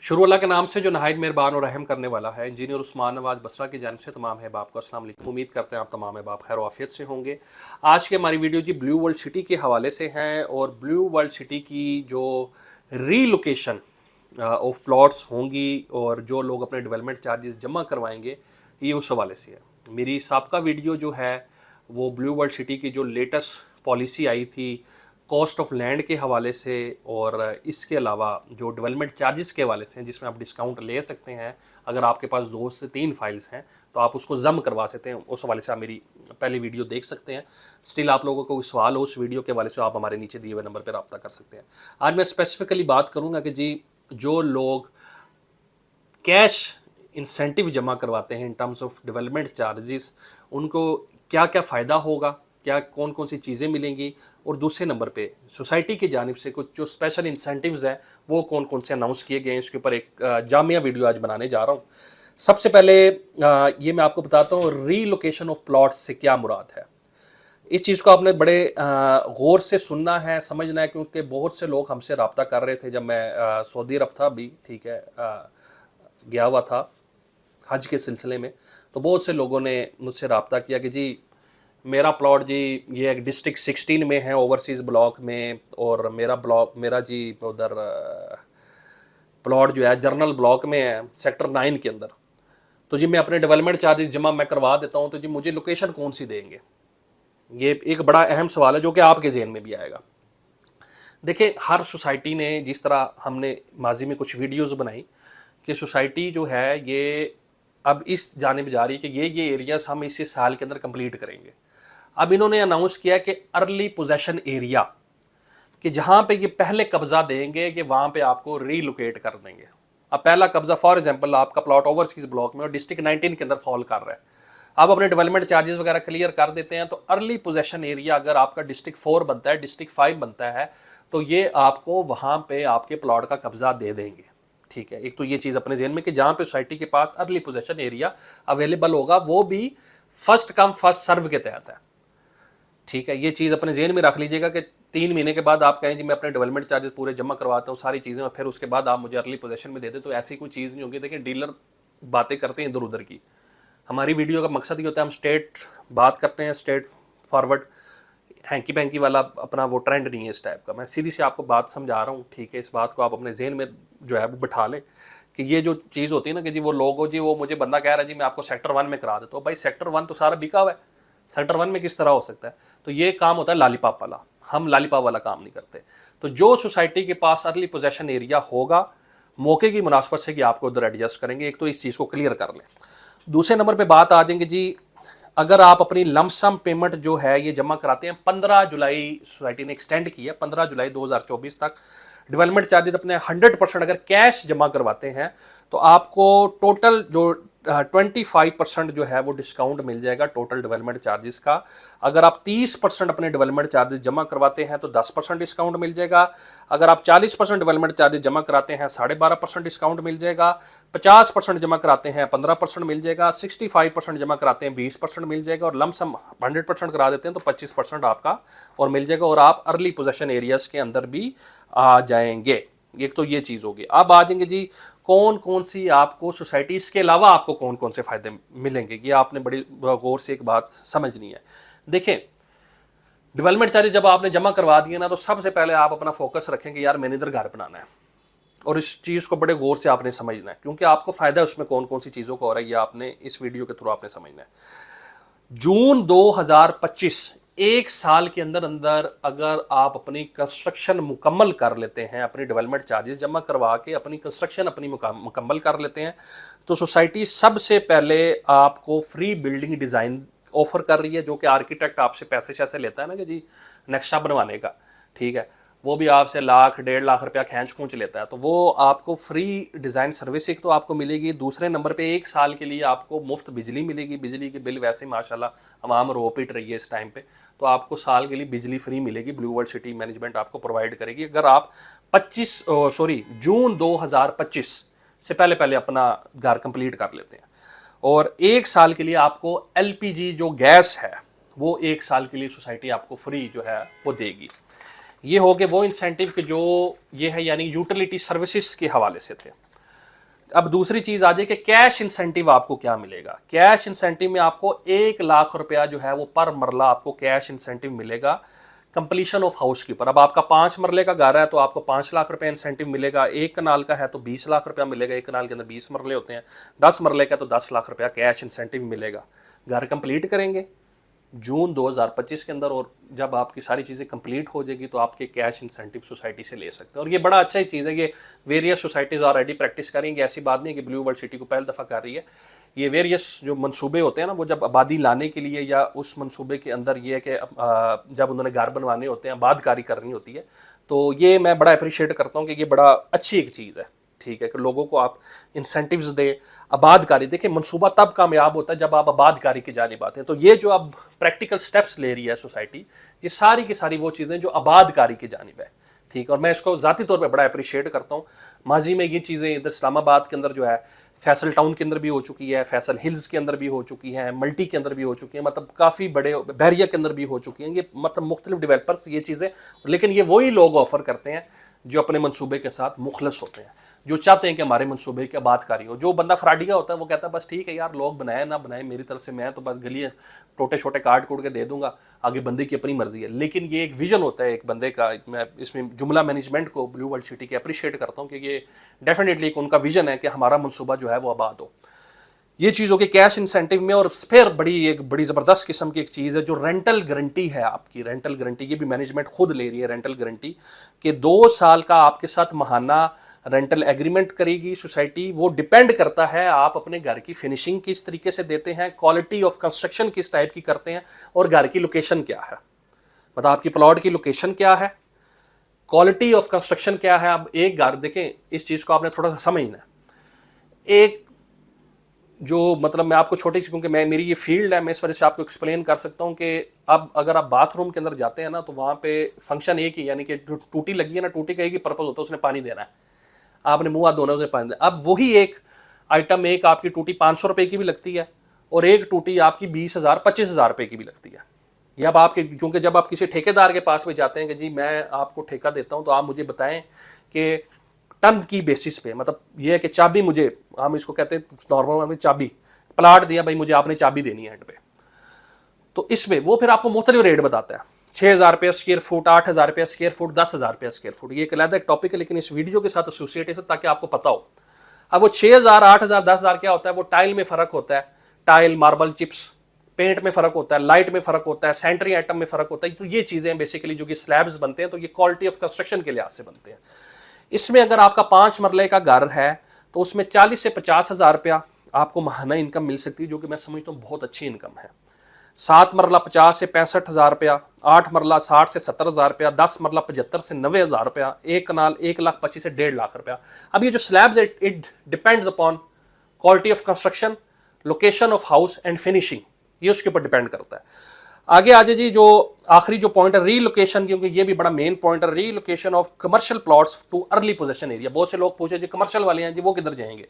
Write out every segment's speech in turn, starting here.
शुरू अल्लाह के नाम से जो नहायत मेहरबान और रहम करने वाला है। इंजीनियर उस्मान नवाज बसरा की जानिब से तमाम है बाप को अस्सलाम वालेकुम। उम्मीद करते हैं आप तमाम है बाप खैर आफियत से होंगे। आज की हमारी वीडियो जी ब्लू वर्ल्ड सिटी के हवाले से हैं और ब्लू वर्ल्ड सिटी की जो रीलोकेशन ऑफ प्लॉट्स होंगी और जो लोग अपने डेवलपमेंट चार्जेस जमा करवाएंगे ये उस हवाले से है। मेरी साबका वीडियो जो है वो ब्लू वर्ल्ड सिटी की जो लेटेस्ट पॉलिसी आई थी कॉस्ट ऑफ लैंड के हवाले से और इसके अलावा जो डेवलपमेंट चार्जेस के हवाले से हैं जिसमें आप डिस्काउंट ले सकते हैं। अगर आपके पास 2 से 3 फाइल्स हैं तो आप उसको जम करवा सकते हैं। उस हवाले से आप मेरी पहली वीडियो देख सकते हैं। स्टिल आप लोगों को कोई सवाल हो उस वीडियो के हवाले से आप हमारे नीचे दिए हुए नंबर पर रब्ता कर सकते हैं। आज मैं स्पेसिफिकली बात करूँगा कि जी जो लोग कैश इंसेंटिव जमा करवाते हैं in terms of development charges उनको क्या क्या फ़ायदा होगा, क्या कौन कौन सी चीज़ें मिलेंगी और दूसरे नंबर पे सोसाइटी की जानिब से कुछ जो स्पेशल इंसेंटिव्स हैं वो कौन कौन से अनाउंस किए गए हैं। इसके ऊपर एक जामिया वीडियो आज बनाने जा रहा हूँ। सबसे पहले ये मैं आपको बताता हूँ रीलोकेशन ऑफ प्लॉट्स से क्या मुराद है। इस चीज़ को आपने बड़े गौर से सुनना है, समझना है, क्योंकि बहुत से लोग हमसे रब्ता कर रहे थे जब मैं सऊदी अरब था भी, ठीक है, गया हुआ था हज के सिलसिले में। तो बहुत से लोगों ने मुझसे रब्ता किया कि जी मेरा प्लॉट जी ये एक डिस्ट्रिक्ट 16 में है ओवरसीज़ ब्लॉक में, और मेरा जी उधर प्लॉट जो है जर्नल ब्लॉक में है सेक्टर 9 के अंदर। तो जी मैं अपने डेवलपमेंट चार्जेस जमा मैं करवा देता हूँ, तो जी मुझे लोकेशन कौन सी देंगे? ये एक बड़ा अहम सवाल है जो कि आपके जहन में भी आएगा। देखिए हर सोसाइटी ने, जिस तरह हमने माजी में कुछ वीडियोज़ बनाई कि सोसाइटी जो है ये अब इस जानिब जा रही है कि ये एरियाज हम इसी साल के अंदर कंप्लीट करेंगे। अब इन्होंने अनाउंस किया कि अर्ली पोजेशन एरिया कि जहाँ पे ये पहले कब्ज़ा देंगे कि वहाँ पे आपको रीलोकेट कर देंगे। अब पहला कब्ज़ा फॉर एग्जांपल आपका प्लॉट ओवरसीज़ ब्लॉक में और डिस्ट्रिक्ट 19 के अंदर फॉल कर रहा है। आप अपने डेवलपमेंट चार्जेस वगैरह क्लियर कर देते हैं तो अर्ली पोजेशन एरिया अगर आपका डिस्ट्रिक्ट 4 बनता है, डिस्ट्रिक्ट 5 बनता है, तो ये आपको वहाँ पे आपके प्लॉट का कब्ज़ा दे देंगे। ठीक है, एक तो ये चीज़ अपने जहन में कि जहाँ पे सोसाइटी के पास अर्ली पोजेशन एरिया अवेलेबल होगा वो भी फर्स्ट कम फर्स्ट सर्व के तहत है। ठीक है, ये चीज़ अपने जहन में रख लीजिएगा कि 3 महीने के बाद आप कहें जी मैं अपने डेवलपमेंट चार्जेस पूरे जमा करवाता हूँ सारी चीज़ें और फिर उसके बाद आप मुझे अर्ली पोजीशन में दे दें, तो ऐसी कोई चीज़ नहीं होगी। देखिए डीलर बातें करते हैं इधर उधर की। हमारी वीडियो का मकसद ये होता है हम स्ट्रेट बात करते हैं, स्ट्रेट फॉरवर्ड, हैंकी पैंकी वाला अपना वो ट्रेंड नहीं है इस टाइप का। मैं सीधी से आपको बात समझा रहा हूँ। ठीक है, इस बात को आप अपने जहन में जो है वो बिठा लें कि ये जो चीज़ होती है ना कि जी वो लोग हो जी वो मुझे बंदा कह रहा है जी मैं आपको सेक्टर 1 में करा देता हूँ। भाई सेक्टर 1 तो सारा बिका हुआ है, सेक्टर 1 में किस तरह हो सकता है? तो ये काम होता है लालीपाप वाला, हम लालीपाप वाला काम नहीं करते। तो जो सोसाइटी के पास अर्ली पोजेशन एरिया होगा मौके की मुनासबत से कि आपको उधर एडजस्ट करेंगे। एक तो इस चीज़ को क्लियर कर लें। दूसरे नंबर पे बात आ जाएंगे जी अगर आप अपनी लमसम पेमेंट जो है ये जमा कराते हैं 15 जुलाई सोसाइटी ने एक्सटेंड किया, 15 जुलाई 2024 तक डेवलपमेंट चार्जेस अपने 100% अगर कैश जमा करवाते हैं तो आपको टोटल जो 25% जो है वो डिस्काउंट मिल जाएगा टोटल डेवलपमेंट चार्जेस का। अगर आप 30% अपने डेवलपमेंट चार्जेस जमा करवाते हैं तो 10% डिस्काउंट मिल जाएगा। अगर आप 40% डेवलपमेंट चार्जेस जमा कराते हैं 12.5% डिस्काउंट मिल जाएगा। 50% जमा कराते हैं 15% मिल जाएगा। 65% जमा कराते हैं 20% मिल जाएगा और लमसम 100% करा देते हैं तो 25% आपका और मिल जाएगा और आप अर्ली पोजेशन एरियाज के अंदर भी आ जाएंगे। एक तो ये चीज़ होगी। अब आ जाएंगे जी कौन कौन सी आपको सोसाइटी, इसके अलावा आपको कौन कौन से फ़ायदे मिलेंगे। ये आपने बड़ी गौर से एक बात समझनी है। देखें डेवलपमेंट चार्जेस जब आपने जमा करवा दिए ना तो सबसे पहले आप अपना फोकस रखेंगे यार मैंने इधर घर बनाना है, और इस चीज़ को बड़े गौर से आपने समझना है क्योंकि आपको फ़ायदा है उसमें कौन कौन सी चीज़ों को हो रहा है ये आपने इस वीडियो के थ्रू आपने समझना है। जून 2025 एक साल के अंदर अंदर अगर आप अपनी कंस्ट्रक्शन मुकम्मल कर लेते हैं, अपनी डेवलपमेंट चार्जेस जमा करवा के अपनी कंस्ट्रक्शन अपनी मुकम्मल कर लेते हैं तो सोसाइटी सबसे पहले आपको फ्री बिल्डिंग डिज़ाइन ऑफर कर रही है, जो कि आर्किटेक्ट आपसे पैसे शैसे लेता है ना कि जी नक्शा बनवाने का, ठीक है, वो भी आपसे 1 लाख 1.5 लाख रुपया खींच खूंच लेता है। तो वो आपको फ्री डिज़ाइन सर्विस एक तो आपको मिलेगी। दूसरे नंबर पे 1 साल के लिए आपको मुफ्त बिजली मिलेगी। बिजली के बिल वैसे ही माशाल्लाह आवाम रो पिट रही है इस टाइम पे, तो आपको साल के लिए बिजली फ्री मिलेगी। ब्लू वर्ल्ड सिटी मैनेजमेंट आपको प्रोवाइड करेगी अगर आप जून 2025 से पहले पहले अपना घर कंप्लीट कर लेते हैं। और 1 साल के लिए आपको LPG जो गैस है वो 1 साल के लिए सोसाइटी आपको फ्री जो है वो देगी। ये हो गए वो इंसेंटिव के जो ये है यानी यूटिलिटी सर्विसेज के हवाले से थे। अब दूसरी चीज आ जाए कि कैश इंसेंटिव आपको क्या मिलेगा। कैश इंसेंटिव में आपको 1 लाख रुपया जो है वो पर मरला आपको कैश इंसेंटिव मिलेगा कंप्लीशन ऑफ हाउस के ऊपर। अब आपका 5 मरले का घर है तो आपको 5 लाख रुपया इंसेंटिव मिलेगा, 1 कनाल का है तो 20 लाख रुपया मिलेगा, 1 कनाल के अंदर 20 मरले होते हैं, 10 मरले का तो 10 लाख रुपया कैश इंसेंटिव मिलेगा। घर कंप्लीट करेंगे जून 2025 के अंदर, और जब आपकी सारी चीज़ें कंप्लीट हो जाएगी तो आपके कैश इंसेंटिव सोसाइटी से ले सकते हैं। और ये बड़ा अच्छा ही चीज़ है, ये वेरियस सोसाइटीज़ ऑलरेडी प्रैक्टिस करेंगे। ऐसी बात नहीं है कि ब्लू वर्ल्ड सिटी को पहली दफ़ा कर रही है। ये वेरियस जो मंसूबे होते हैं ना, वो जब आबादी लाने के लिए या उस मंसूबे के अंदर ये है कि जब उन्होंने घर बनवाने होते हैं, आबादकारी करनी होती है, तो ये मैं बड़ा अप्रिशिएट करता हूँ कि ये बड़ा अच्छी एक चीज़ है। ठीक है कि लोगों को आप इंसेंटिव्स दें, आबादकारी। देखिए मनसूबा तब कामयाब होता है जब आप आबादकारी की जानिब आते हैं। तो ये जो अब प्रैक्टिकल स्टेप्स ले रही है सोसाइटी, ये सारी की सारी वो चीज़ें जो आबादकारी की जानिब है। ठीक है, और मैं इसको ज़ाती तौर पे बड़ा अप्रिशिएट करता हूँ। माजी में ये चीज़ें इधर इस्लामाबाद के अंदर जो है, फैसल टाउन के अंदर भी हो चुकी है, फैसल हिल्स के अंदर भी हो चुकी हैं, मल्टी के अंदर भी हो चुकी हैं, मतलब काफ़ी बड़े बहरिया के अंदर भी हो चुकी हैं। ये मतलब मुख्तलिफ डेवलपर्स ये चीज़ें, लेकिन ये वही लोग ऑफ़र करते हैं जो अपने मनसूबे के साथ मुखलस होते हैं, जो चाहते हैं कि हमारे मनसूबे की आबादकारी हो। जो बंदा फ्राडिया होता है वो कहता है बस ठीक है यार, लोग बनाए ना बनाए, मेरी तरफ से मैं तो बस गली टोटे छोटे काट कूट के दे दूंगा, आगे बंदे की अपनी मर्जी है। लेकिन ये एक विजन होता है एक बंदे का। मैं इसमें जुमला मैनेजमेंट को ब्लू वर्ल्ड सिटी के अप्रिशिएट करता हूँ कि ये डेफिनेटली एक उनका विजन है कि हमारा मनसूबा जो है वो आबाद हो। ये चीज़ होगी कैश इंसेंटिव में। और फिर एक बड़ी ज़बरदस्त किस्म की एक चीज़ है जो रेंटल गारंटी है आपकी। रेंटल गारंटी ये भी मैनेजमेंट खुद ले रही है, रेंटल गारंटी कि 2 साल का आपके साथ माहाना रेंटल एग्रीमेंट करेगी सोसाइटी। वो डिपेंड करता है आप अपने घर की फिनिशिंग किस तरीके से देते हैं, क्वालिटी ऑफ कंस्ट्रक्शन किस टाइप की करते हैं, और घर की लोकेशन क्या है, मतलब आपकी प्लॉट की लोकेशन क्या है, क्वालिटी ऑफ कंस्ट्रक्शन क्या है। अब एक घर देखें, इस चीज़ को आपने थोड़ा सा समझना है। एक जो मतलब मैं आपको छोटी सी, क्योंकि मैं मेरी ये फील्ड है, मैं इस वजह से आपको एक्सप्लेन कर सकता हूँ कि अब अगर आप बाथरूम के अंदर जाते हैं ना, तो वहाँ पे फंक्शन एक ही, यानी कि टूटी लगी है ना, टूटी का एक ही पर्पज़ होता है, उसने पानी देना है, आपने मुँह हाथ धोना, उसने पानी देना। अब वही एक आइटम, एक आपकी टूटी 500 रुपये की भी लगती है और एक टूटी आपकी 20,000 25,000 रुपये की भी लगती है। या अब आपके, क्योंकि जब आप किसी ठेकेदार के पास में जाते हैं कि जी मैं आपको ठेका देता हूँ, तो आप मुझे बताएं कि टन की बेसिस पे, मतलब ये है कि चाबी मुझे, हम इसको कहते हैं नॉर्मल में चाबी, प्लाट दिया भाई मुझे, आपने चाबी देनी है एंड पे, तो इसमें वो फिर आपको मुख्तलिफ रेट बताता है। 6,000 रुपये स्क्वायर फुट, 8,000 रुपये स्क्वायर फुट, 10,000 रुपये स्क्वायर फुट। ये एक अलग एक टॉपिक है, लेकिन इस वीडियो के साथ एसोसिएट है ताकि आपको पता हो। अब वो 6,000, 8,000, 10,000 क्या होता है, वो टाइल में फ़र्क होता है, टाइल, मार्बल, चिप्स, पेंट में फ़र्क होता है, लाइट में फ़र्क होता है, सैनिटरी आइटम में फ़र्क होता है। तो ये चीज़ें बेसिकली जो कि स्लैब्स बनते हैं, तो ये क्वालिटी ऑफ कंस्ट्रक्शन के लिहाज से बनते हैं। इसमें अगर आपका 5 मरले का घर है तो उसमें 40 से 50,000 रुपया आपको माहाना इनकम मिल सकती है, जो कि मैं समझता हूँ बहुत अच्छी इनकम है। 7 मरला 50 से 65,000 रुपया, 8 मरला 60 से 70,000 रुपया, 10 मरला 75 से 90,000 रुपया, 1 कनाल 1,25,000 से 1.5 लाख रुपया। अब ये जो स्लैब्स है, it depends upon quality of construction, location of house and finishing, ये उसके ऊपर डिपेंड करता है। आगे आ जाए जी, जो आखिरी जो पॉइंट है रीलोकेशन, क्योंकि ये भी बड़ा मेन पॉइंट है, relocation of commercial plots too early position area. बहुत से लोग पूछे जी कमर्शियल वाले हैं जी, वो किधर जाएंगे।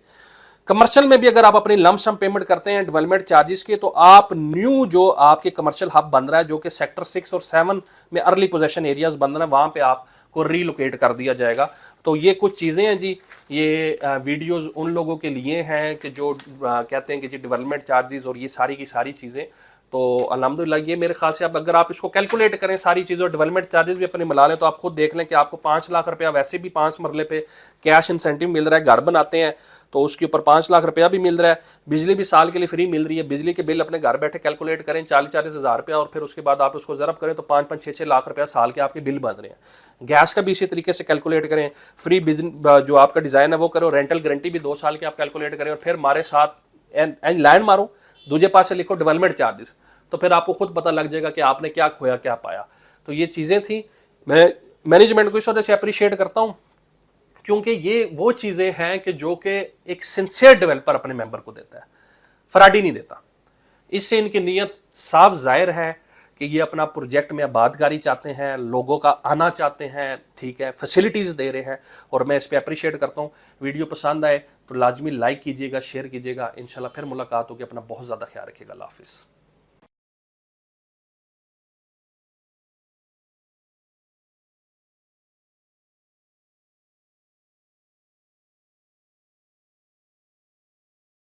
कमर्शियल में भी अगर आप अपनी लम सम पेमेंट करते हैं डेवलपमेंट चार्जेस के, तो आप न्यू जो आपके कमर्शियल हब बन रहा है, जो कि सेक्टर 6 और 7 में अर्ली पोजीशन एरियाज बन रहे हैं, वहाँ पे आपको रीलोकेट कर दिया जाएगा। तो ये कुछ चीज़ें हैं जी, ये वीडियोज़ उन लोगों के लिए हैं कि जो कहते हैं कि जी डेवलपमेंट चार्जेस और ये सारी की सारी चीज़ें। तो अल्हम्दुलिल्लाह ये मेरे ख्याल से अब अगर आप इसको कैलकुलेट करें सारी चीज़ें और डेवलपमेंट चार्जेस भी अपने मिला लें, तो आप खुद देख लें कि आपको 5 लाख रुपया वैसे भी 5 मरले पे कैश इंसेंटिव मिल रहा है। घर बनाते हैं तो उसके ऊपर 5 लाख रुपया भी मिल रहा है, बिजली भी साल के लिए फ्री मिल रही है। बिजली के बिल अपने घर बैठे कैलकुलेट करें 40-40 हज़ार रुपया, और फिर उसके बाद आप उसको ज़रब करें तो 5-5, 6-6 लाख रुपया साल के आपके बिल बन रहे हैं। गैस का भी इसी तरीके से कैलकुलेट करें, फ्री बिजनेस जो आपका डिज़ाइन है वो करो, रेंटल गारंटी भी 2 साल की आप कैलकुलेट करें, और फिर हमारे साथ लैंड मारो, दूसरे पास से लिखो डेवलपमेंट चार्जेस, तो फिर आपको खुद पता लग जाएगा कि आपने क्या खोया क्या पाया। तो ये चीज़ें थी। मैं मैनेजमेंट को इस वजह से अप्रिशिएट करता हूँ क्योंकि ये वो चीज़ें हैं कि जो कि एक सिंसियर डेवलपर अपने मेंबर को देता है, फ्रॉडी नहीं देता। इससे इनकी नीयत साफ जाहिर है कि ये अपना प्रोजेक्ट में आबादकारी चाहते हैं, लोगों का आना चाहते हैं, ठीक है, फैसिलिटीज़ दे रहे हैं, और मैं इस पर अप्रिशिएट करता हूँ। वीडियो पसंद आए तो लाजमी लाइक कीजिएगा, शेयर कीजिएगा। इंशाल्लाह फिर मुलाकात होगी। अपना बहुत ज़्यादा ख्याल रखिएगा। अल्लाह हाफिज़।